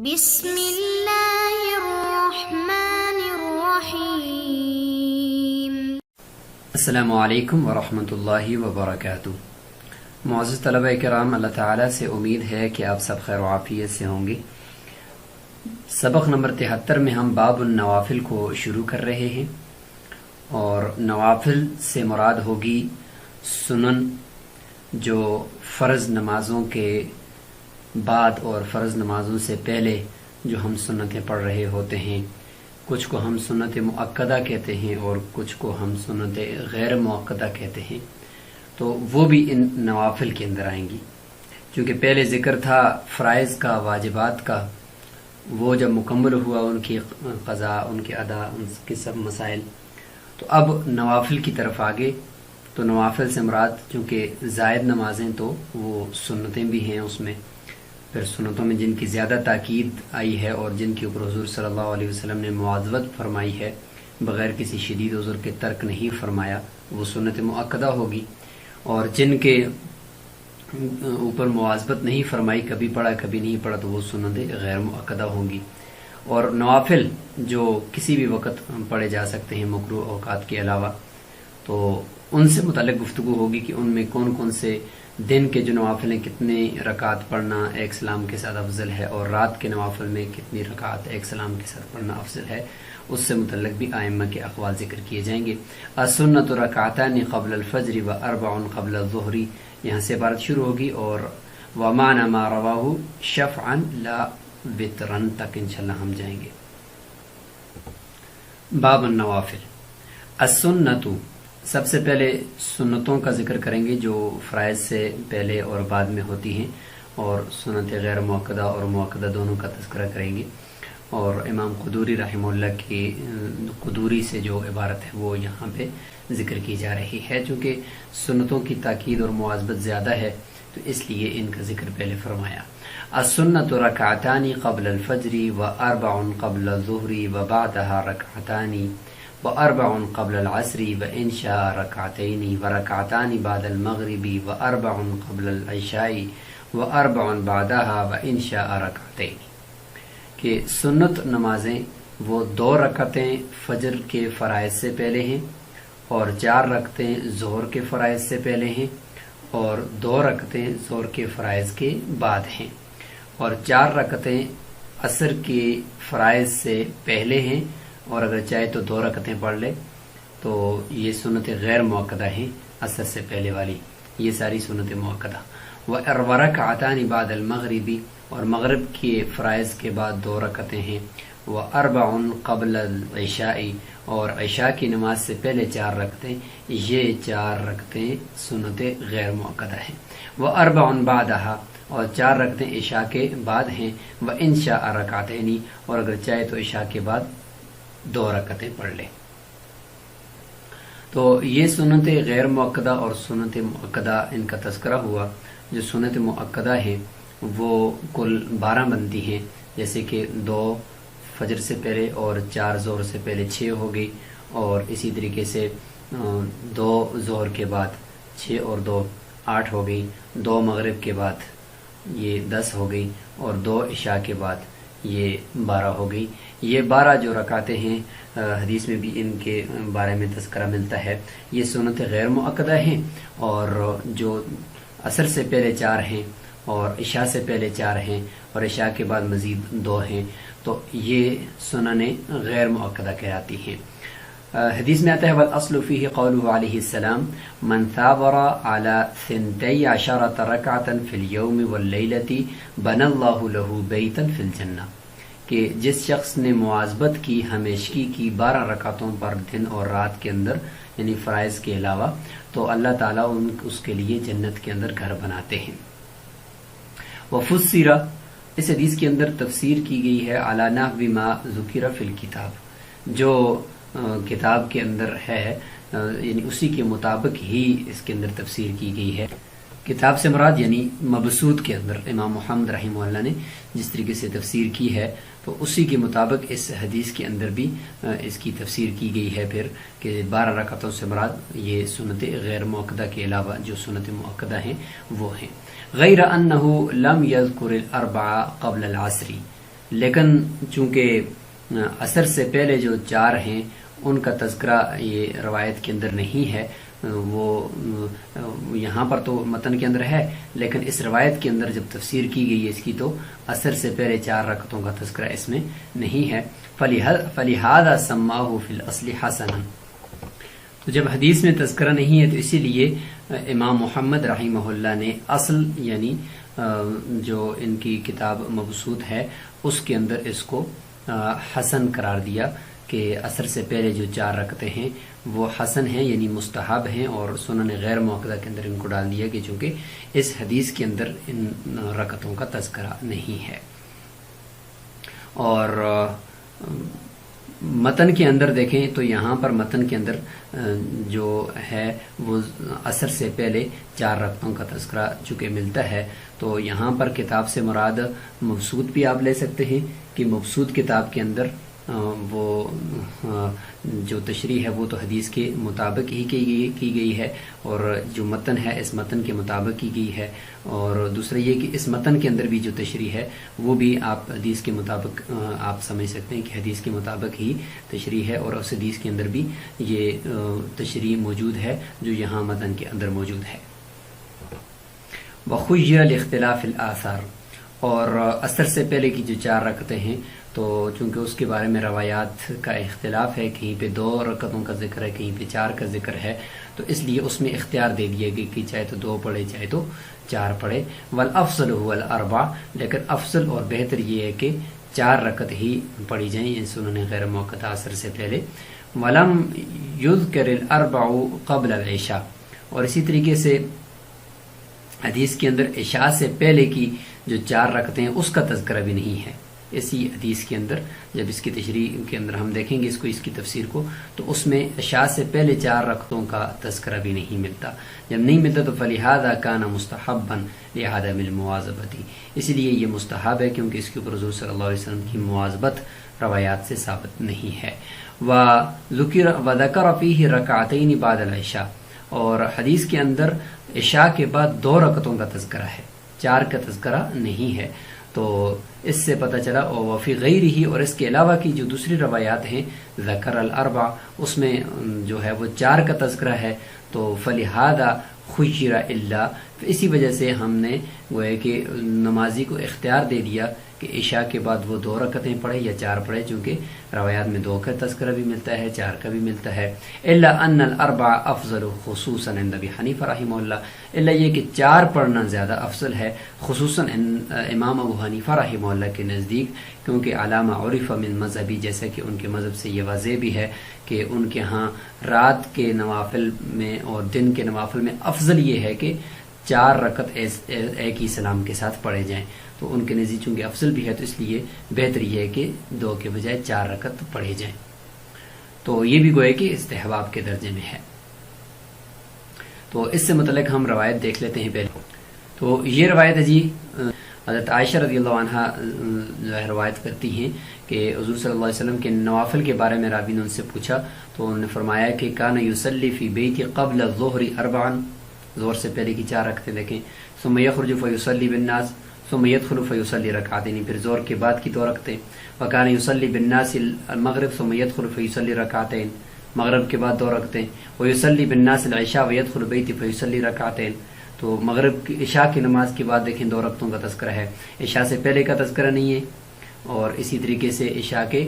بسم اللہ الرحمن الرحیم۔ السلام علیکم ورحمۃ اللہ وبرکاتہ۔ معزز طلبہ کرام، اللہ تعالیٰ سے امید ہے کہ آپ سب خیر و عافیت سے ہوں گے۔ سبق نمبر 73 میں ہم باب النوافل کو شروع کر رہے ہیں، اور نوافل سے مراد ہوگی سنن، جو فرض نمازوں کے بعد اور فرض نمازوں سے پہلے جو ہم سنتیں پڑھ رہے ہوتے ہیں۔ کچھ کو ہم سنت مؤکدہ کہتے ہیں اور کچھ کو ہم سنت غیر مؤکدہ کہتے ہیں، تو وہ بھی ان نوافل کے اندر آئیں گی۔ چونکہ پہلے ذکر تھا فرائض کا، واجبات کا، وہ جب مکمل ہوا ان کی قضاء، ان کے ادا، ان کے سب مسائل، تو اب نوافل کی طرف آگے۔ تو نوافل سے مراد چونکہ زائد نمازیں تو وہ سنتیں بھی ہیں اس میں، پھر سنتوں میں جن کی زیادہ تاکید آئی ہے اور جن کے اوپر حضور صلی اللہ علیہ وسلم نے مواظبت فرمائی ہے، بغیر کسی شدید عذر کے ترک نہیں فرمایا، وہ سنت مؤکدہ ہوگی۔ اور جن کے اوپر مواظبت نہیں فرمائی، کبھی پڑھا کبھی نہیں پڑھا، تو وہ سنت غیر مؤکدہ ہوں گی۔ اور نوافل جو کسی بھی وقت پڑھے جا سکتے ہیں مکروہ اوقات کے علاوہ، تو ان سے متعلق گفتگو ہوگی کہ ان میں کون کون سے دن کے جو نوافل ہیں کتنے رکعت پڑھنا ایک سلام کے ساتھ افضل ہے، اور رات کے نوافل میں کتنی رکعت ایک سلام کے ساتھ پڑھنا افضل ہے، اس سے متعلق بھی ائمہ کے اقوال ذکر کیے جائیں گے۔ السنۃ رکعتان قبل الفجر واربع قبل الظہر، یہاں سے عبارت شروع ہوگی، اور ومعنى ما رواہ شفعا لا وترا تک انشاءاللہ ہم جائیں گے۔ باب النوافل۔ السنۃ، سب سے پہلے سنتوں کا ذکر کریں گے جو فرائض سے پہلے اور بعد میں ہوتی ہیں، اور سنت غیر مؤکدہ اور مؤکدہ دونوں کا تذکرہ کریں گے۔ اور امام قدوری رحمہ اللہ کی قدوری سے جو عبارت ہے وہ یہاں پہ ذکر کی جا رہی ہے، چونکہ سنتوں کی تاکید اور مواظبت زیادہ ہے تو اس لیے ان کا ذکر پہلے فرمایا۔ السنۃ رکعتان قبل الفجر واربع قبل الظہر وبعدها رکعتان واربع قبل العصر وان شاء رکعتین ورکعتان بعد المغرب واربع قبل العشاء واربع بعدها وان شاء رکعتین، کہ سنت نمازیں وہ 2 رکعتیں فجر کے فرائض سے پہلے ہیں، اور 4 رکعتیں ظہر کے فرائض سے پہلے ہیں، اور 2 رکعتیں ظہر کے فرائض کے بعد ہیں، اور 4 رکعتیں عصر کے فرائض سے پہلے ہیں، اور اگر چاہے تو 2 رکعتیں پڑھ لے، تو یہ سنت غیر مؤکدہ ہیں عصر سے پہلے والی، یہ ساری سنت مؤکدہ۔ ورکعتان بعد المغرب، اور مغرب کے فرائض کے بعد 2 رکعتیں ہیں۔ واربع قبل العشاء، اور عشاء کی نماز سے پہلے 4 رکعتیں، یہ 4 رکعتیں سنت غیر مؤکدہ ہیں۔ واربع بعدها، اور 4 رکعتیں عشاء کے بعد ہیں۔ وان شاء رکعتین، اور اگر چاہے تو عشاء کے بعد 2 رکعتیں پڑھ لیں۔ تو یہ سنت غیر مؤکدہ اور سنت مؤکدہ ان کا تذکرہ ہوا۔ جو سنت مؤکدہ ہیں وہ کل 12 بنتی ہیں، جیسے کہ 2 فجر سے پہلے اور 4 ظہر سے پہلے 6 ہو گئی، اور اسی طریقے سے 2 ظہر کے بعد 6 اور 2 8 ہو گئی، 2 مغرب کے بعد یہ 10 ہو گئی، اور 2 عشاء کے بعد یہ 12 ہو گئی۔ یہ 12 جو رکعتیں ہیں، حدیث میں بھی ان کے بارے میں تذکرہ ملتا ہے، یہ سنت غیر مؤکدہ ہیں، اور جو عصر سے پہلے 4 ہیں، اور عشاء سے پہلے 4 ہیں، اور عشاء کے بعد مزید 2 ہیں، تو یہ سنن غیر مؤکدہ کہلاتی ہیں۔ حدیث میں آتا ہے والاصل فیہ قولہ علیہ السلام من ثابر علی 12 رکعۃ فی اليوم واللیلۃ بنى اللہ لہ بیتا فی الجنہ، کہ جس شخص نے مواظبت کی ہمیشگی کی 12 رکعتوں پر دن اور رات کے اندر، یعنی فرائض کے علاوہ، تو اللہ تعالیٰ اس کے لیے جنت کے اندر گھر بناتے ہیں۔ وفسر، اس حدیث کے اندر تفسیر کی گئی ہے علی نحو ما ذکر فی الکتاب، جو کتاب کے اندر ہے، یعنی اسی کے مطابق ہی اس کے اندر تفسیر کی گئی ہے۔ کتاب سے مراد یعنی مبسوط کے اندر امام محمد رحمہ اللہ نے جس طریقے سے تفسیر کی ہے، تو اسی کے مطابق اس حدیث کے اندر بھی اس کی تفسیر کی گئی ہے پھر، کہ 12 رکعتوں سے مراد یہ سنت غیر مؤکدہ کے علاوہ جو سنت مؤکدہ ہیں وہ ہیں۔ غیر انہ لم یذکر الاربع قبل العصر، لیکن چونکہ عصر سے پہلے جو 4 ہیں ان کا تذکرہ یہ روایت کے اندر نہیں ہے، وہ یہاں پر تو متن کے اندر ہے، لیکن اس روایت کے اندر جب تفسیر کی گئی ہے اس کی تو عصر سے پہلے 4 رکعتوں کا تذکرہ اس میں نہیں ہے۔ فَلِهَذَا سَمَّاهُ فِي الْأَصْلِ حَسَنًا، تو جب حدیث میں تذکرہ نہیں ہے تو اسی لیے امام محمد رحمہ اللہ نے اصل یعنی جو ان کی کتاب مبسوط ہے اس کے اندر اس کو حسن قرار دیا کہ عصر سے پہلے جو 4 رکعتیں ہیں وہ حسن ہیں یعنی مستحب ہیں، اور سنن غیر مؤکدہ کے اندر ان کو ڈال دیا کہ چونکہ اس حدیث کے اندر ان رکعتوں کا تذکرہ نہیں ہے۔ اور متن کے اندر دیکھیں تو یہاں پر متن کے اندر جو ہے وہ عصر سے پہلے 4 رکعتوں کا تذکرہ چونکہ ملتا ہے، تو یہاں پر کتاب سے مراد مبسوط بھی آپ لے سکتے ہیں کہ مبسوط کتاب کے اندر وہ جو تشریح ہے وہ تو حدیث کے مطابق ہی کی گئی ہے، اور جو متن ہے اس متن کے مطابق کی گئی ہے، اور دوسرا یہ کہ اس متن کے اندر بھی جو تشریح ہے وہ بھی آپ حدیث کے مطابق آپ سمجھ سکتے ہیں کہ حدیث کے مطابق ہی تشریح ہے، اور اس حدیث کے اندر بھی یہ تشریح موجود ہے جو یہاں متن کے اندر موجود ہے۔ وَخُيِّرَ لِاخْتِلَافِ الْآثَارِ، اور عصر سے پہلے کی جو 4 رکعتیں ہیں تو چونکہ اس کے بارے میں روایات کا اختلاف ہے، کہیں پہ 2 رکعتوں کا ذکر ہے، کہیں پہ 4 کا ذکر ہے، تو اس لیے اس میں اختیار دے دیا گیا کہ چاہے تو 2 پڑھے چاہے تو 4 پڑھے۔ والافضل هو الاربع، لیکن افضل اور بہتر یہ ہے کہ 4 رکعت ہی پڑھی جائیں یہ سنن غیر موقع عصر سے پہلے۔ ولم یذکر الاربع قبل العشاء، اور اسی طریقے سے حدیث کے اندر عشاء سے پہلے کی جو 4 رکعتیں ہیں اس کا تذکرہ بھی نہیں ہے اسی حدیث کے اندر۔ جب اس کی تشریح کے اندر ہم دیکھیں گے اس کی تفسیر کو تو اس میں عشاء سے پہلے 4 رکعتوں کا تذکرہ بھی نہیں ملتا۔ جب نہیں ملتا تو فَلِهَذَا كَانَ مُسْتَحَبًّا لِعَدَمِ الْمُوَاظَبَةِ، اسی لیے یہ مستحب ہے کیونکہ اس کے اوپر حضور صلی اللہ علیہ وسلم کی مواظبت روایات سے ثابت نہیں ہے۔ وَذَكَرَ فِيهِ رَكَعَتَيْنِ بَعْدَ الْعِشَاءِ، اور حدیث کے اندر عشاء کے بعد 2 رکعتوں کا تذکرہ ہے، 4 کا تذکرہ نہیں ہے۔ تو اس سے پتہ چلا وفی غیر ہی، اور اس کے علاوہ کی جو دوسری روایات ہیں ذکر الاربع اس میں جو ہے وہ 4 کا تذکرہ ہے، تو فلہذا خیر الا، اسی وجہ سے ہم نے گویا کہ نمازی کو اختیار دے دیا کہ عشاء کے بعد وہ 2 رکعتیں پڑھے یا 4 پڑھے، چونکہ روایات میں 2 کا تذکرہ بھی ملتا ہے 4 کا بھی ملتا ہے۔ الا ان الاربع افضل خصوصا عند ابی حنیفہ رحمہ اللہ، الا یہ کہ 4 پڑھنا زیادہ افضل ہے خصوصاً امام ابو حنیفہ رحمہ اللہ کے نزدیک، کیونکہ علامہ عرف من مذہبی، جیسا کہ ان کے مذہب سے یہ واضح بھی ہے کہ ان کے ہاں رات کے نوافل میں اور دن کے نوافل میں افضل یہ ہے کہ 4 رکعت ایک ہی سلام کے ساتھ پڑھے جائیں، تو ان کے نزدیک چونکہ افضل بھی ہے تو اس لیے بہتر یہ ہے کہ 2 کے بجائے 4 رکعت پڑھے جائیں، تو یہ بھی گویا کہ استحباب کے درجے میں ہے۔ تو اس سے متعلق ہم روایت دیکھ لیتے ہیں پہلے۔ تو یہ روایت ہے جی حضرت عائشہ رضی اللہ عنہا جو ہے روایت کرتی ہیں کہ حضور صلی اللہ علیہ وسلم کے نوافل کے بارے میں راوی نے ان سے پوچھا تو انہوں نے فرمایا کہ کان یصلی فی بیتی قبل الظہر 4، ظہر سے پہلے کی 4 رکعتیں دیکھیں، ثم یخرج فیصلی بالناس ثم يدخل فیصلی رکعتین، پھر ظہر کے بعد کی 2 رکعتیں، وکان یصلی بالناس المغرب ثم يدخل فیصلی رکعتین، مغرب کے بعد 2 رکعتیں، ویصلی بالناس العشاء ويدخل بیتی فیصلی رکعتین، تو مغرب کی عشاء کی نماز کے بعد دیکھیں 2 رکعتوں کا تذکرہ ہے، عشاء سے پہلے کا تذکرہ نہیں ہے، اور اسی طریقے سے عشاء کے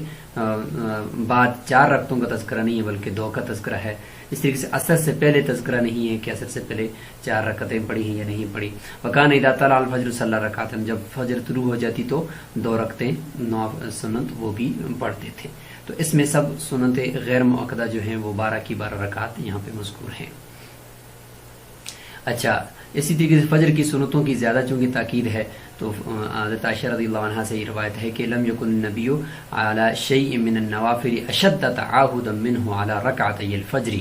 بعد 4 رکعتوں کا تذکرہ نہیں ہے بلکہ 2 کا تذکرہ ہے۔ اس طریقے سے عصر سے پہلے تذکرہ نہیں ہے کہ عصر سے پہلے 4 رکعتیں پڑھی ہیں یا نہیں پڑھی۔ وکان اذا طلع الفجر صلی رکعتیں، جب فجر طلوع ہو جاتی تو 2 رکعتیں سنت وہ بھی پڑھتے تھے۔ تو اس میں سب سنت غیر مؤکدہ جو ہیں وہ 12 کی 12 رکعت یہاں پہ مذکور ہیں۔ اچھا، اسی طریقے سے فجر کی سنتوں کی زیادہ چونکہ تاکید ہے تو حضرت عائشہ رضی اللہ عنہا سے یہ روایت ہے کہ لم یکن النبی علی شیء من النوافل اشد تعاہدا منہ علی رکعتي الفجر،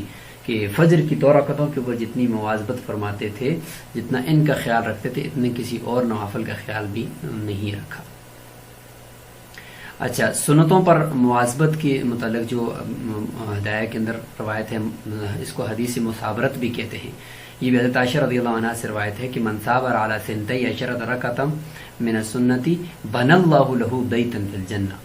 کہ فجر کی 2 رکعتوں کے اوپر جتنی مواظبت فرماتے تھے، جتنا ان کا خیال رکھتے تھے، اتنے کسی اور نوافل کا خیال بھی نہیں رکھا۔ اچھا، سنتوں پر مواظبت کے متعلق جو ہدایہ کے اندر روایت ہے اس کو حدیث مثابرت بھی کہتے ہیں، یہ بھی حضرت عائشہ رضی اللہ عنہا سے روایت ہے کہ من صابر علی ثنتی عشرۃ رکعۃ من السنتی بنى اللہ له بیتا فی الجنہ.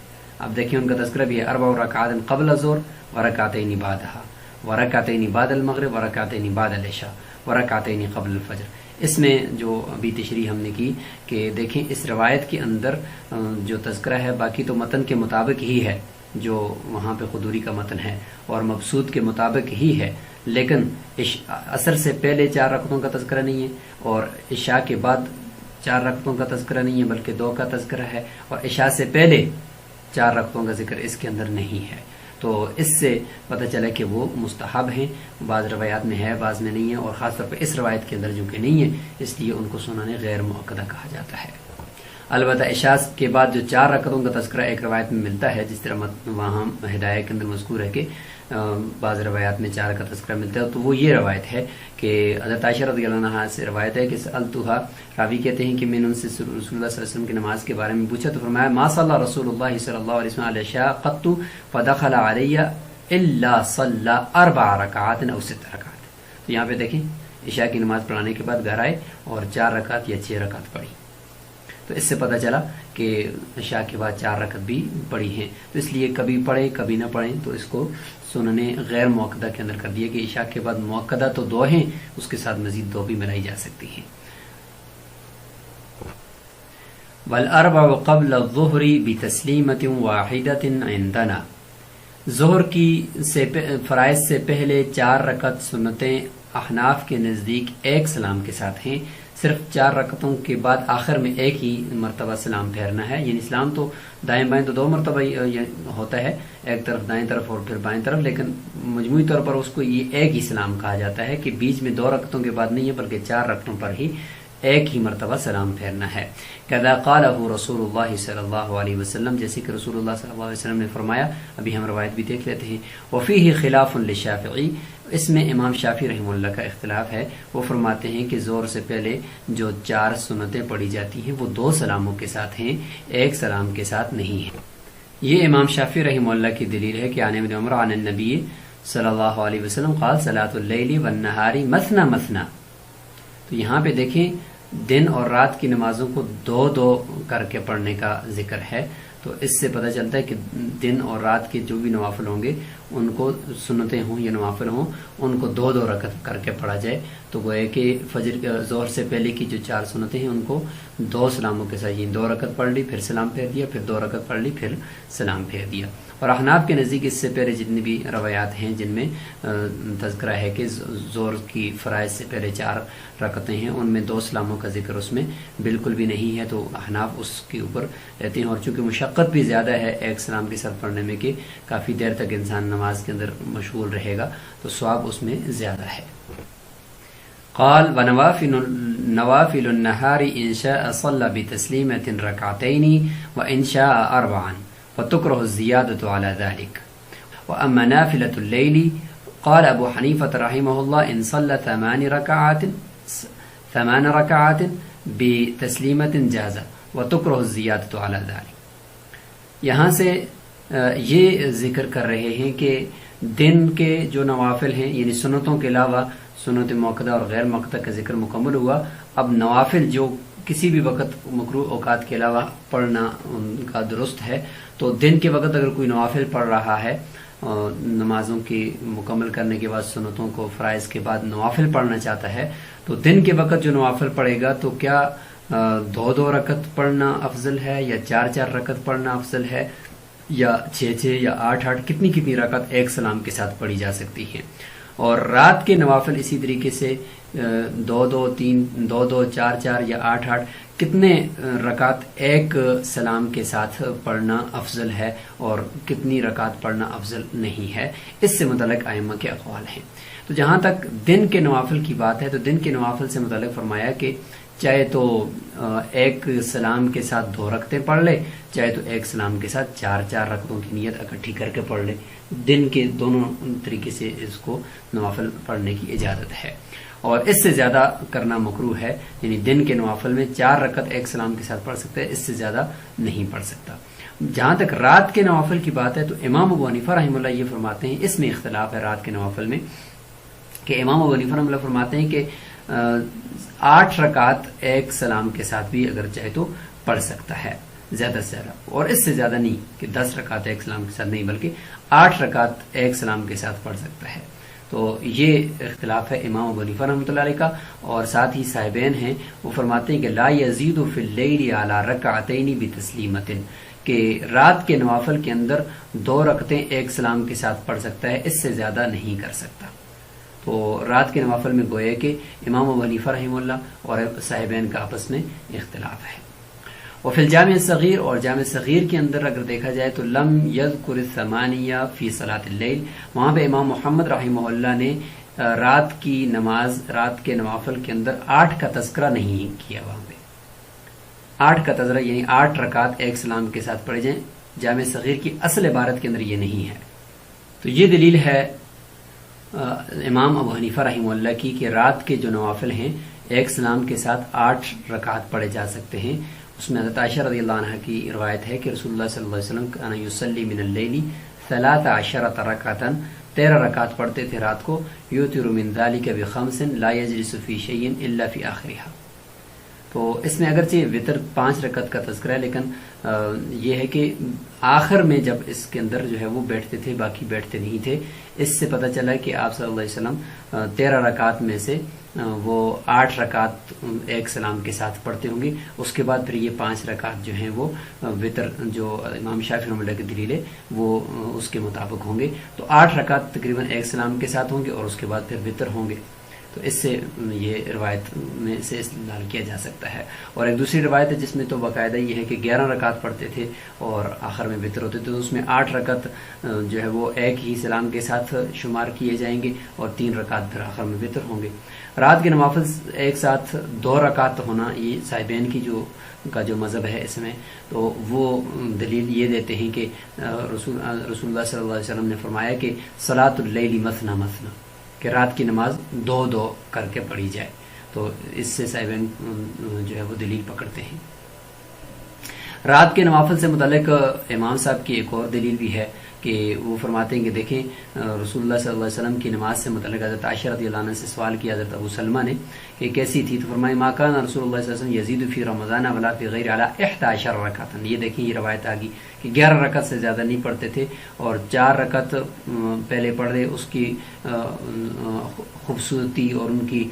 اب دیکھیں ان کا تذکرہ بھی ہے 4 رکعات قبل الظہر ورکعتین بعدها ورکعتین بعد المغرب ورکعتین بعد العشاء ورکعتین قبل الفجر. اس میں جو ابھی تشریح ہم نے کی کہ دیکھیں اس روایت کے اندر جو تذکرہ ہے باقی تو متن کے مطابق ہی ہے، جو وہاں پہ قدوری کا متن ہے اور مبسوط کے مطابق ہی ہے، لیکن عصر سے پہلے 4 رکعتوں کا تذکرہ نہیں ہے اور عشاء کے بعد 4 رکعتوں کا تذکرہ نہیں ہے بلکہ 2 کا تذکرہ ہے، اور عشاء سے پہلے 4 رکعتوں کا ذکر اس کے اندر نہیں ہے. تو اس سے پتہ چلا کہ وہ مستحب ہیں، بعض روایات میں ہے بعض میں نہیں ہے، اور خاص طور پہ اس روایت کے اندر جو کہ نہیں ہے اس لیے ان کو سنن غیر مؤکدہ کہا جاتا ہے. البتہ عشاء کے بعد جو 4 رکعتوں کا تذکرہ ایک روایت میں ملتا ہے، جس طرح وہاں ہدایہ کے اندر مذکور ہے کہ بعض روایات میں 4 کا تذکرہ ملتا ہے، تو وہ یہ روایت ہے کہ حضرت عائشہ رضی اللہ عنہا سے روایت ہے کہ سألتها، راوی کہتے ہیں کہ میں نے ان سے رسول اللہ صلی اللہ علیہ وسلم کی نماز کے بارے میں پوچھا تو فرمایا ما صلی رسول اللہ صلی اللہ علیہ وسلم علی العشاء قط فدخل علی الا صلی 4 رکعات او 6 رکعات. تو یہاں پہ دیکھیں عشاء کی نماز پڑھانے کے بعد گھر آئے اور 4 رکعت یا 6 رکعت پڑھی، تو اس سے پتہ چلا کہ عشاء کے بعد 4 رکعت بھی پڑھی ہیں. تو اس لیے کبھی پڑھیں کبھی نہ پڑھیں تو اس کو سنن غیر مؤکدہ کے اندر کر دیا کہ عشاء کے بعد مؤکدہ تو 2 ہیں، اس کے ساتھ مزید 2 بھی ملائی جا سکتی ہیں. والاربع قبل الظہر بتسلیمۃ واحدۃ عندنا، ظہر کی فرائض سے پہلے 4 رکعت سنتیں احناف کے نزدیک 1 سلام کے ساتھ ہیں. صرف 4 رکعتوں کے بعد آخر میں 1 ہی مرتبہ سلام پھیرنا ہے، یعنی سلام تو دائیں بائیں تو 2 مرتبہ ہوتا ہے، ایک طرف دائیں طرف اور پھر بائیں طرف، لیکن مجموعی طور پر اس کو یہ 1 ہی سلام کہا جاتا ہے کہ بیچ میں 2 رکعتوں کے بعد نہیں ہے بلکہ 4 رکعتوں پر ہی 1 ہی مرتبہ سلام پھیرنا ہے. کذا قالہ رسول اللہ صلی اللہ علیہ وسلم، جیسے کہ رسول اللہ صلی اللہ علیہ وسلم نے فرمایا. ابھی ہم روایت بھی دیکھ لیتے ہیں. وفیہ خلاف للشافعی، اس میں امام شافعی رحمہ اللہ کا اختلاف ہے. وہ فرماتے ہیں کہ ظہر سے پہلے جو 4 سنتیں پڑھی جاتی ہیں وہ 2 سلاموں کے ساتھ ہیں، 1 سلام کے ساتھ نہیں ہیں. یہ امام شافعی رحمہ اللہ کی دلیل ہے کہ عن ابن عمر عن النبی صلی اللہ علیہ وسلم قال صلاۃ اللیل والنہار مثنی مثنی. تو یہاں پہ دیکھیں دن اور رات کی نمازوں کو 2 کر کے پڑھنے کا ذکر ہے. تو اس سے پتہ چلتا ہے کہ دن اور رات کے جو بھی نوافل ہوں گے ان کو سنتیں ہوں یا نوافل ہوں ان کو 2 رکعت کر کے پڑھا جائے. تو وہ ہے کہ فجر ظہر سے پہلے کی جو 4 سنتیں ہیں ان کو 2 سلاموں کے ساتھ، یہ 2 رکعت پڑھ لی پھر سلام پھیر دیا، پھر 2 رکعت پڑھ لی پھر سلام پھیر دیا. اور احناف کے نزدیک اس سے پہلے جتنی بھی روایات ہیں جن میں تذکرہ ہے کہ ظہر کی فرائض سے پہلے 4 رکعتیں ہیں ان میں 2 سلاموں کا ذکر اس میں بالکل بھی نہیں ہے. تو احناف اس کے اوپر رہتے ہیں، اور چونکہ مشقت بھی زیادہ ہے 1 سلام کے ساتھ پڑھنے میں کہ کافی دیر تک انسان نماز کے اندر مشغول رہے گا تو ثواب اس میں زیادہ ہے. قال ونوافل النهار ان شاء صلى بتسليمة ركعتين وان شاء 4 وتكره الزيادة على ذلك. واما نافلة الليل قال ابو حنيفة رحمه الله ان صلى 8 ركعات بتسليمة جاز وتكره الزيادة على ذلك. یہاں سے یہ ذکر کر رہے ہیں کہ دن کے جو نوافل ہیں یعنی سنتوں کے علاوہ سنت مؤکدہ اور غیر مؤکدہ کا ذکر مکمل ہوا. اب نوافل جو کسی بھی وقت مکروہ اوقات کے علاوہ پڑھنا ان کا درست ہے. تو دن کے وقت اگر کوئی نوافل پڑھ رہا ہے نمازوں کی مکمل کرنے کے بعد سنتوں کو فرائض کے بعد نوافل پڑھنا چاہتا ہے تو دن کے وقت جو نوافل پڑھے گا تو کیا 2 رکعت پڑھنا افضل ہے یا 4 رکعت پڑھنا افضل ہے یا 6 یا 8 کتنی رکعت 1 سلام کے ساتھ پڑھی جا سکتی ہے. اور رات کے نوافل اسی طریقے سے 2 3 2 4 یا 8 کتنے رکعت 1 سلام کے ساتھ پڑھنا افضل ہے اور کتنی رکعت پڑھنا افضل نہیں ہے. اس سے متعلق ائمہ کے اقوال ہیں. تو جہاں تک دن کے نوافل کی بات ہے تو دن کے نوافل سے متعلق فرمایا کہ چاہے تو 1 سلام کے ساتھ 2 رکعتیں پڑھ لے، چاہے تو 1 سلام کے ساتھ 4 رکعتوں کی نیت اکٹھی کر کے پڑھ لے. دن کے دونوں طریقے سے اس کو نوافل پڑھنے کی اجازت ہے. اور اس سے زیادہ کرنا مکروہ ہے، یعنی دن کے نوافل میں 4 رکعت 1 سلام کے ساتھ پڑھ سکتا ہے، اس سے زیادہ نہیں پڑھ سکتا. جہاں تک رات کے نوافل کی بات ہے تو امام ابو حنیفہ رحمہ اللہ یہ فرماتے ہیں، اس میں اختلاف ہے رات کے نوافل میں، کہ امام ابو حنیفہ رحمہ اللہ فرماتے ہیں کہ 8 رکعت ایک سلام کے ساتھ بھی اگر چاہے تو پڑھ سکتا ہے زیادہ سے زیادہ، اور اس سے زیادہ نہیں کہ 10 رکعت ایک سلام کے ساتھ نہیں، بلکہ 8 رکعت ایک سلام کے ساتھ پڑھ سکتا ہے۔ تو یہ اختلاف ہے امام ابو حنیفہ رحمۃ اللہ علیہ کا، اور ساتھ ہی صاحبین ہیں وہ فرماتے ہیں کہ لا یزید فی اللیل علی رکعتین بتسلیمۃ، کہ رات کے نوافل کے اندر 2 رکعتیں ایک سلام کے ساتھ پڑھ سکتا ہے، اس سے زیادہ نہیں کر سکتا۔ تو رات کے نوافل میں گویا کہ امام ابو حنیفہ رحمہ اللہ اور صاحبین کا آپس میں اختلاف ہے۔ وفی الجامع الصغیر، اور جامع صغیر کے اندر اگر دیکھا جائے تو لم یذکر الثمانیہ فی صلاۃ اللیل، وہاں پہ امام محمد رحمہ اللہ نے رات کی نماز، رات کے نوافل کے اندر 8 کا تذکرہ نہیں کیا۔ وہاں پہ 8 کا تذکرہ یعنی 8 رکعت ایک سلام کے ساتھ پڑھے جائیں، جامع صغیر کی اصل عبارت کے اندر یہ نہیں ہے۔ تو یہ دلیل ہے امام ابو حنیفہ رحمہ اللہ کی کہ رات کے جو نوافل ہیں ایک سلام کے ساتھ 8 رکعت پڑھے جا سکتے ہیں۔ اس میں حضرت عائشہ رضی اللہ عنہ کی روایت ہے کہ رسول اللہ صلی اللہ علیہ وسلم کان یصلی من اللیل 13 رکعتا، 13 رکعت پڑھتے تھے رات کو، یوتر من ذلک بخمس لا یجلس فی شیء الا فی آخرها۔ تو اس میں اگرچہ وطر 5 رکعت کا تذکرہ ہے، لیکن یہ ہے کہ آخر میں جب اس کے اندر جو ہے وہ بیٹھتے تھے، باقی بیٹھتے نہیں تھے۔ اس سے پتہ چلا کہ آپ صلی اللہ علیہ وسلم 13 رکعت میں سے وہ 8 رکعت ایک سلام کے ساتھ پڑھتے ہوں گے، اس کے بعد پھر یہ 5 رکعت جو ہیں وہ وطر جو امام شافعی رحمۃ اللہ کی دلیل ہے وہ اس کے مطابق ہوں گے۔ تو 8 رکعت تقریباً ایک سلام کے ساتھ ہوں گے، اور اس کے بعد پھر وطر ہوں گے۔ تو اس سے یہ روایت میں سے استدلال کیا جا سکتا ہے۔ اور ایک دوسری روایت ہے جس میں تو باقاعدہ یہ ہے کہ 11 رکعت پڑھتے تھے اور آخر میں وطر ہوتے تھے، تو اس میں 8 رکعت جو ہے وہ ایک ہی سلام کے ساتھ شمار کیے جائیں گے، اور 3 رکعت پھر آخر میں وطر ہوں گے۔ رات کے نوافل ایک ساتھ 2 رکعت ہونا یہ صاحبین کی جو مذہب ہے اس میں، تو وہ دلیل یہ دیتے ہیں کہ رسول اللہ صلی اللہ علیہ وسلم نے فرمایا کہ صلاۃ اللیل مثنی مثنی، کہ رات کی نماز 2 کر کے پڑھی جائے۔ تو اس سے صاحبین جو ہے وہ دلیل پکڑتے ہیں۔ رات کے نوافل سے متعلق امام صاحب کی ایک اور دلیل بھی ہے کہ وہ فرماتے ہیں کہ دیکھیں رسول اللہ صلی اللہ علیہ وسلم کی نماز سے متعلق حضرت عائشہ رضی اللہ عنہ سے سوال کیا حضرت ابو سلمہ نے کہ کیسی تھی، تو فرمایا ما کان رسول اللہ صلی اللہ علیہ وسلم یزید فی رمضان ولا فی غیر علی 11 رکعت۔ یہ دیکھیں یہ روایت آ گئی کہ 11 رکعت سے زیادہ نہیں پڑھتے تھے، اور 4 رکعت پہلے پڑھ رہے، اس کی خوبصورتی اور ان کی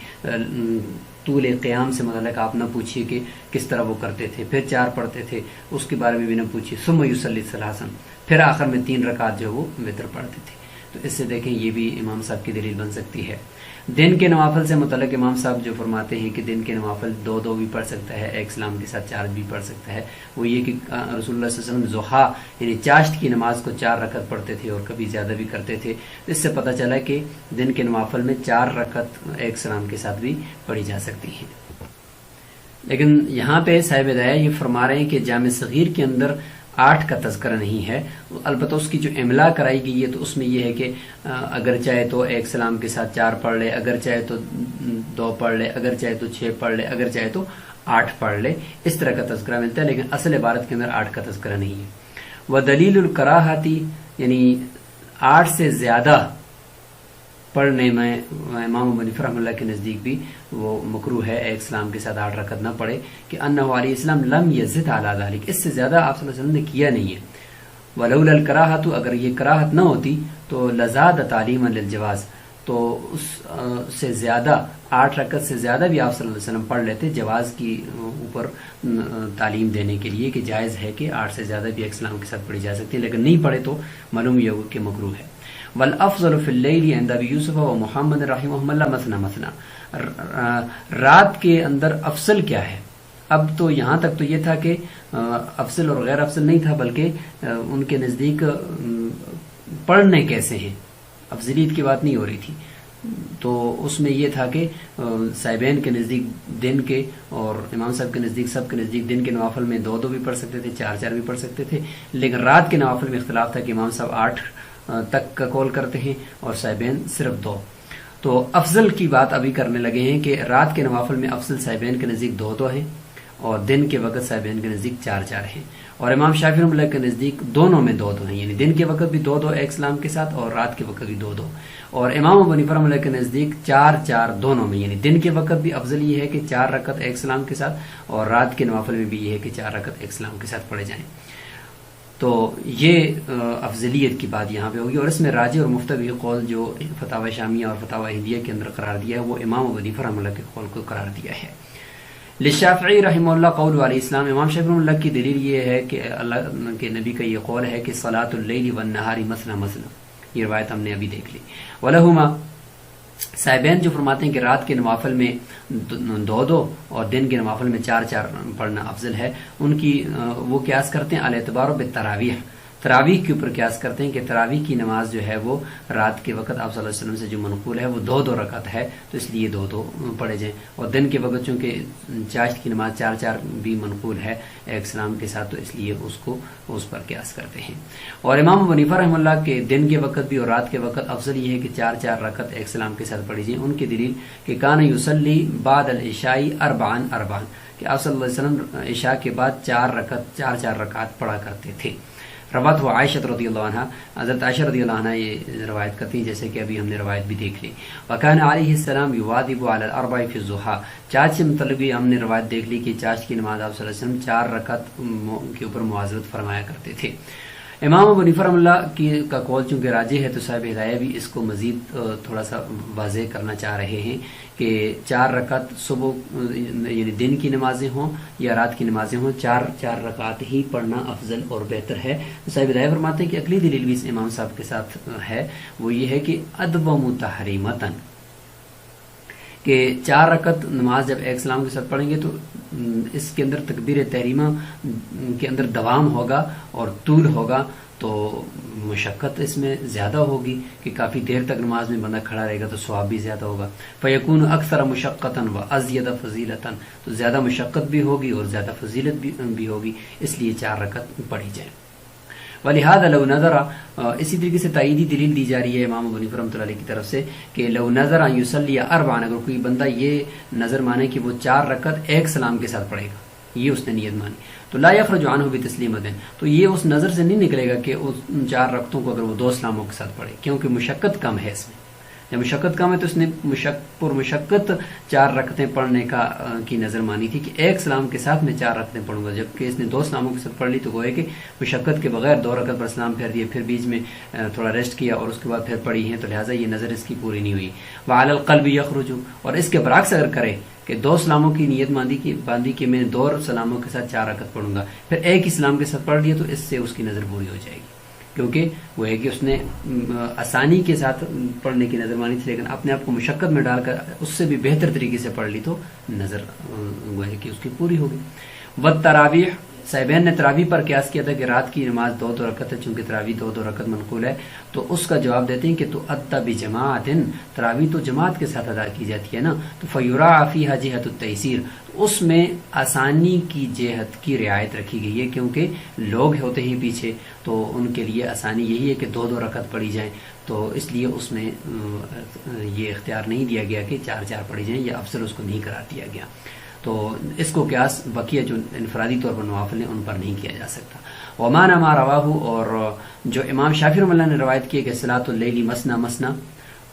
طول قیام سے متعلق آپ نہ پوچھیے کہ کس طرح وہ کرتے تھے، پھر 4 پڑھتے تھے اس کے بارے میں بھی نہ پوچھیے، ثم یصلی ثلاثا، پھر آخر میں 3 رکعت جو وہ وطر پڑھتے تھے۔ تو اس سے دیکھیں یہ بھی امام صاحب کی دلیل بن سکتی ہے۔ دن کے نوافل سے متعلق امام صاحب جو فرماتے ہیں کہ دن کے نوافل 2 بھی پڑھ سکتا ہے، ایک سلام کے ساتھ 4 بھی پڑھ سکتا ہے، وہ یہ کہ رسول اللہ صلی اللہ علیہ وسلم ضحیٰ یعنی چاشت کی نماز کو 4 رکعت پڑھتے تھے اور کبھی زیادہ بھی کرتے تھے۔ اس سے پتہ چلا کہ دن کے نوافل میں 4 رکعت ایک سلام کے ساتھ بھی پڑھی جا سکتی ہیں۔ لیکن یہاں پہ صاحب ہدایہ یہ فرما رہے ہیں کہ جامع صغیر کے اندر 8 کا تذکرہ نہیں ہے، البتہ اس کی جو املا کرائی گئی ہے تو اس میں یہ ہے کہ اگر چاہے تو ایک سلام کے ساتھ 4 پڑھ لے، اگر چاہے تو 2 پڑھ لے، اگر چاہے تو 6 پڑھ لے، اگر چاہے تو 8 پڑھ لے، اس طرح کا تذکرہ ملتا ہے، لیکن اصل عبارت کے اندر 8 کا تذکرہ نہیں ہے۔ ودلیل الکراہتی، یعنی 8 سے زیادہ پڑھنے میں امام ابو حنیفہ رحمۃ اللہ کے نزدیک بھی وہ مکروہ ہے، ایک سلام کے ساتھ 8 رکعت نہ پڑھے، کہ انہ علیہ السلام لم یزد علی ذلک، اس سے زیادہ آپ صلی اللہ علیہ وسلم نے کیا نہیں ہے۔ ولولا الکراہۃ، اگر یہ کراہت نہ ہوتی تو لزاد تعلیما للجواز، تو اس سے زیادہ 8 رکعت سے زیادہ بھی آپ صلی اللہ علیہ وسلم پڑھ لیتے، جواز کی اوپر تعلیم دینے کے لیے کہ جائز ہے کہ 8 سے زیادہ بھی ایک سلام کے ساتھ پڑھی جا سکتی ہے، لیکن نہیں پڑھے تو معلوم یہ کہ مکروہ ہے۔ والافضل فی اللیل عند ابی یوسف و محمد رحمہم اللہ مثنی مثنی، رات کے اندر افضل کیا ہے؟ اب تو یہاں تک تو یہ تھا کہ افضل اور غیر افضل نہیں تھا، بلکہ ان کے نزدیک پڑھنے کیسے ہیں، افضلیت کی بات نہیں ہو رہی تھی۔ تو اس میں یہ تھا کہ صاحبین کے نزدیک دن کے اور امام صاحب کے نزدیک سب کے نزدیک دن کے نوافل میں 2 بھی پڑھ سکتے تھے، 4 بھی پڑھ سکتے تھے، لیکن رات کے نوافل میں اختلاف تھا کہ امام صاحب 8 تک کا قول کرتے ہیں اور صاحبین صرف 2۔ تو افضل کی بات ابھی کرنے لگے ہیں کہ رات کے نوافل میں افضل صاحبین کے نزدیک 2 ہیں، اور دن کے وقت صاحبین کے نزدیک 4 ہیں، اور امام شافعی رحمۃ اللہ کے نزدیک دونوں میں 2 ہیں، یعنی دن کے وقت بھی 2 ایک سلام کے ساتھ اور رات کے وقت بھی 2 اور امام ابو حنیفہ رحمۃ اللہ کے نزدیک 4 دونوں میں، یعنی دن کے وقت بھی افضل یہ ہے کہ 4 رکعت ایک سلام کے ساتھ اور رات کے نوافل میں بھی یہ ہے کہ 4 رکعت ایک سلام کے ساتھ پڑھے جائیں۔ تو یہ افضلیت کی بات یہاں پہ ہوگی، اور اس میں راجح اور مفتوی قول جو فتاوی شامیہ اور فتاوی ہندیہ کے اندر قرار دیا ہے وہ امام ابو حنیفہ رحمۃ اللہ کے قول کو قرار دیا ہے۔ للشافعی رحمہ اللہ قول علیہ السلام، امام شافعی رحمہ اللہ کی دلیل یہ ہے کہ اللہ کے نبی کا یہ قول ہے کہ صلاۃ اللیل والنہار مثنی مثنی، یہ روایت ہم نے ابھی دیکھ لی۔ ولہما، صاحبین جو فرماتے ہیں کہ رات کے نوافل میں 2 اور دن کے نوافل میں 4 پڑھنا افضل ہے، ان کی وہ قیاس کرتے ہیں الاعتبار بالتراویح، تراویح کے اوپر قیاس کرتے ہیں کہ تراویح کی نماز جو ہے وہ رات کے وقت آپ صلی اللہ علیہ وسلم سے جو منقول ہے وہ 2 رکعت ہے، تو اس لیے 2 پڑھے جائیں، اور دن کے وقت چونکہ چاشت کی نماز 4 بھی منقول ہے ایک سلام کے ساتھ، تو اس لیے اس پر قیاس کرتے ہیں۔ اور امام ابو حنیفہ رحمہ اللہ کے دن کے وقت بھی اور رات کے وقت افضل یہ ہے کہ 4 رکعت ایک سلام کے ساتھ پڑھی جائیں۔ ان کی دلیل کہ کان یصلی بعد العشاء 4 کہ آپ صلی اللہ علیہ وسلم عشاء کے بعد 4 رکعت پڑھا کرتے تھے۔ روایت ہوا عائشہ رضی اللہ عنہ، حضرت عائشہ رضی اللہ عنہ یہ روایت کرتی ہیں، جیسے کہ ابھی ہم نے روایت بھی دیکھ لی۔ وکان علیہ السلام یواظب علی الاربع فی الضحیٰ، چاچ سے متعلق بھی ہم نے روایت دیکھ لی کہ چاچ کی نماز آپ صلی اللہ علیہ وسلم 4 رکعت کے اوپر مواظبت فرمایا کرتے تھے۔ امام ابو حنیفہ رحمہ اللہ کا قول چونکہ راجح ہے، تو صاحب ہدایہ بھی اس کو مزید تھوڑا سا واضح کرنا چاہ رہے ہیں کہ 4 رکعت صبح یعنی دن کی نمازیں ہوں یا رات کی نمازیں ہوں، 4 رکعت ہی پڑھنا افضل اور بہتر ہے۔ صاحب ہدایہ فرماتے ہیں کہ اگلی دلیل بھی اس امام صاحب کے ساتھ ہے، وہ یہ ہے کہ ادوم تحریمتاً، کہ 4 رکعت نماز جب ایک سلام کے ساتھ پڑھیں گے تو اس کے اندر تکبیر تحریمہ کے اندر دوام ہوگا اور طول ہوگا، تو مشقت اس میں زیادہ ہوگی کہ کافی دیر تک نماز میں بندہ کھڑا رہے گا تو ثواب بھی زیادہ ہوگا۔ فیکون اکثر مشقتاً و ازید فضیلتاً، تو زیادہ مشقت بھی ہوگی اور زیادہ فضیلت بھی ہوگی، اس لیے 4 رکعت پڑھی جائے۔ ولہذا لو نظر، اسی طریقے سے تائیدی دلیل دی جا رہی ہے امام ابو حنیفہ رحمۃ اللہ علیہ کی طرف سے کہ لو نظر ان یصلی 4، اگر کوئی بندہ یہ نظر مانے کہ وہ 4 رکعت ایک سلام کے ساتھ پڑھے گا، یہ اس نے نیت مانی، تو لا یخرج عنہ بتسلیمۃ، تو یہ اس نظر سے نہیں نکلے گا کہ ان 4 رکعتوں کو اگر وہ 2 سلاموں کے ساتھ پڑھے، کیونکہ مشقت کم ہے اس میں۔ جب مشقت کم ہے تو اس نے مشقت 4 رکعتیں پڑھنے کی نظر مانی تھی کہ ایک سلام کے ساتھ میں 4 رکعتیں پڑھوں گا، جبکہ اس نے 2 سلاموں کے ساتھ پڑھ لی، تو گویا کہ مشقت کے بغیر 2 رکعت پر سلام پھیر دیا، پھر بیچ میں تھوڑا ریسٹ کیا اور اس کے بعد پھر پڑھی ہیں، تو لہٰذا یہ نظر اس کی پوری نہیں ہوئی۔ وعلی القلب یخرج، اور اس کے برعکس اگر کرے کہ 2 سلاموں کی نیت باندھی کہ میں 2 سلاموں کے ساتھ 4 رکعت پڑھوں گا، پھر ایک ہی سلام کے ساتھ پڑھ لیا، تو اس سے اس کی نظر پوری ہو جائے گی، کیونکہ وہ ہے کہ اس نے آسانی کے ساتھ پڑھنے کی نظر مانی تھی، لیکن اپنے آپ کو مشقت میں ڈال کر اس سے بھی بہتر طریقے سے پڑھ لی، تو نظر وہ ہے کہ اس کی پوری ہوگی۔ والتراویح، صاحبین نے تراویح پر قیاس کیا تھا کہ رات کی نماز 2 رکعت ہے، چونکہ تراویح 2 رکعت منقول ہے، تو اس کا جواب دیتے ہیں کہ تو ادا بجماعت، تراویح تو جماعت کے ساتھ ادا کی جاتی ہے نا، تو فیراعی فیہا جہت التیسیر، اس میں آسانی کی جہت کی رعایت رکھی گئی ہے، کیونکہ لوگ ہوتے ہیں پیچھے، تو ان کے لیے آسانی یہی ہے کہ 2 رکعت پڑھی جائیں، تو اس لیے اس میں یہ اختیار نہیں دیا گیا کہ 4 پڑھی جائیں، یا افضل اس کو نہیں قرار دیا گیا، تو اس کو قیاس بقیہ جو انفرادی طور پر نوافل ہیں ان پر نہیں کیا جا سکتا۔ ومان ما رواہ، اور جو امام شافعی رحمۃ اللہ نے روایت کی ہے کہ صلاۃ اللیل مثنی مثنی،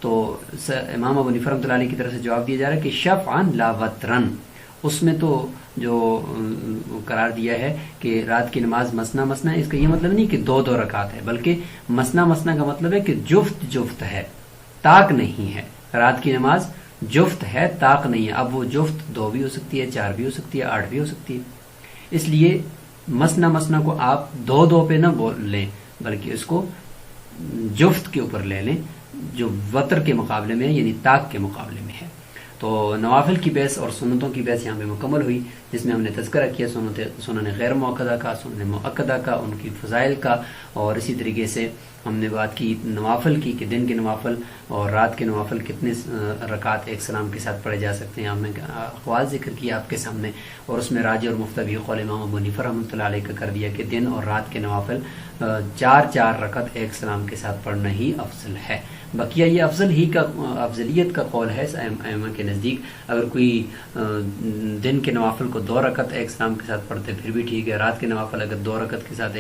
تو امام ابو حنیفہ رحمۃ اللہ علیہ کی طرف سے جواب دیا جا رہا ہے کہ شفعا لا وترن، اس میں تو جو قرار دیا ہے کہ رات کی نماز مثنی مثنی، اس کا یہ مطلب نہیں کہ 2 رکعت ہے، بلکہ مثنی مثنی کا مطلب ہے کہ جفت ہے، طاق نہیں ہے، رات کی نماز جفت ہے، طاق نہیں ہے۔ اب وہ جفت 2 بھی ہو سکتی ہے، 4 بھی ہو سکتی ہے، 8 بھی ہو سکتی ہے، اس لیے مثنی مثنی کو آپ 2 پہ نہ بول لیں، بلکہ اس کو جفت کے اوپر لے لیں، جو وتر کے مقابلے میں یعنی طاق کے مقابلے میں ہے۔ تو نوافل کی بحث اور سنتوں کی بحث یہاں پہ مکمل ہوئی، جس میں ہم نے تذکرہ کیا سنن غیر مؤکدہ کا، سنن مؤکدہ کا، ان کی فضائل کا، اور اسی طریقے سے ہم نے بات کی نوافل کی کہ دن کے نوافل اور رات کے نوافل کتنے رکعت ایک سلام کے ساتھ پڑھے جا سکتے ہیں، ہم نے اقوال ذکر کیا آپ کے سامنے، اور اس میں راجح اور مفتوی قول امام ابو حنیفہ رحمۃ اللہ علیہ کا کر دیا کہ دن اور رات کے نوافل 4 رکعت ایک سلام کے ساتھ پڑھنا ہی افضل ہے۔ بقیہ یہ افضلیت کا قول ہے ائمہ کے نزدیک. اگر کوئی دن کے نوافل کو 2 رکعت ایک سلام کے ساتھ پڑھتے پھر بھی ٹھیک ہے. رات کے نوافل اگر 2 رکعت کے ساتھ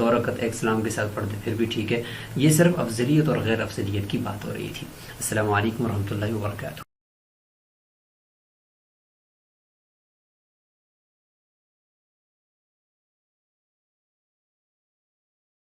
2 رکعت ایک سلام کے ساتھ پڑھتے پھر بھی ٹھیک ہے. یہ صرف افضلیت اور غیر افضلیت کی بات ہو رہی تھی. السلام علیکم ورحمۃ اللہ وبرکاتہ.